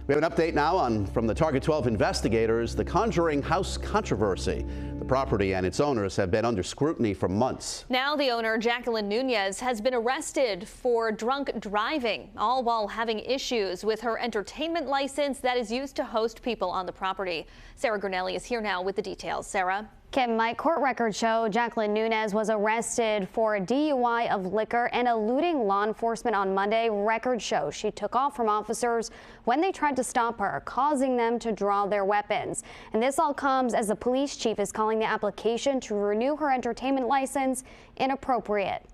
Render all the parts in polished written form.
We have an update now from the Target 12 investigators, the Conjuring house controversy. The property and its owners have been under scrutiny for months. Now the owner, Jacqueline Nunez, has been arrested for drunk driving, all while having issues with her entertainment license that is used to host people on the property. Sarah Guernelli is here now with the details. Sarah? Kim, my court records show Jacqueline Nunez was arrested for a DUI of liquor and eluding law enforcement on Monday. Records show she took off from officers when they tried to stop her, causing them to draw their weapons. And this all comes as the police chief is calling the application to renew her entertainment license inappropriate.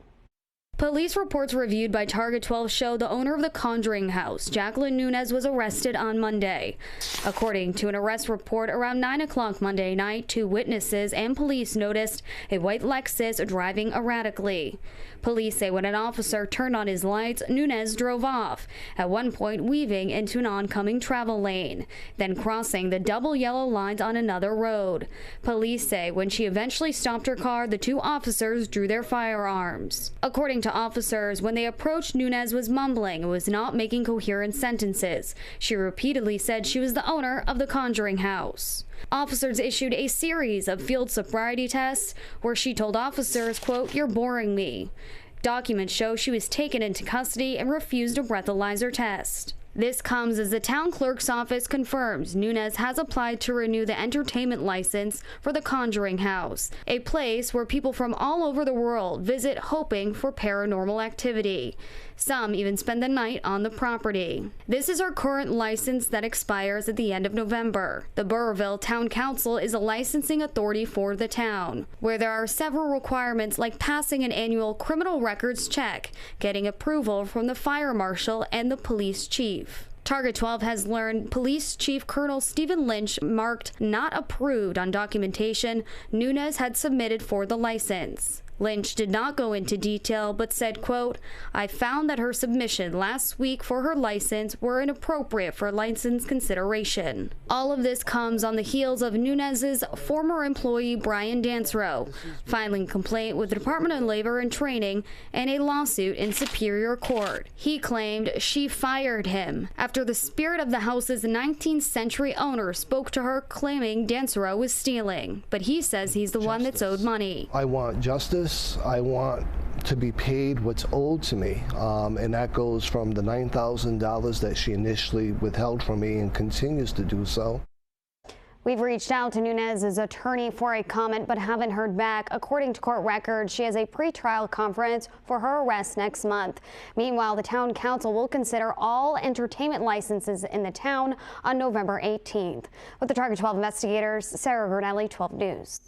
Police reports reviewed by Target 12 show the owner of the Conjuring house, Jacqueline Nunez, was arrested on Monday. According to an arrest report, around 9 o'clock Monday night, 2 witnesses and police noticed a white Lexus driving erratically. Police say when an officer turned on his lights, Nunez drove off, at one point weaving into an oncoming travel lane, then crossing the double yellow lines on another road. Police say when she eventually stopped her car, the 2 officers drew their firearms. According to officers, when they approached, Nunez was mumbling and was not making coherent sentences. She repeatedly said she was the owner of the Conjuring house. Officers issued a series of field sobriety tests where she told officers, quote, "You're boring me." Documents show she was taken into custody and refused a breathalyzer test. This comes as the town clerk's office confirms Nunez has applied to renew the entertainment license for the Conjuring house, a place where people from all over the world visit hoping for paranormal activity. Some even spend the night on the property. This is her current license that expires at the end of November. The Burrillville Town Council is a licensing authority for the town, where there are several requirements like passing an annual criminal records check, getting approval from the fire marshal and the police chief. Target 12 has learned Police Chief Colonel Stephen Lynch marked not approved on documentation Nunez had submitted for the license. Lynch did not go into detail but said, quote, "I found that her submission last week for her license were inappropriate for license consideration." All of this comes on the heels of Nunez's former employee Brian Dansrow filing a complaint with the Department of Labor and Training and a lawsuit in Superior Court. He claimed she fired him after the spirit of the house's 19th century owner spoke to her claiming Dansrow was stealing, but he says he's the one that's owed money. I want justice. I want to be paid what's owed to me, and that goes from the $9,000 that she initially withheld from me and continues to do so. We've reached out to Nunez's attorney for a comment but haven't heard back. According to court records, she has a pretrial conference for her arrest next month. Meanwhile, the town council will consider all entertainment licenses in the town on November 18th. With the Target 12 investigators, Sarah Guernelli, 12 News.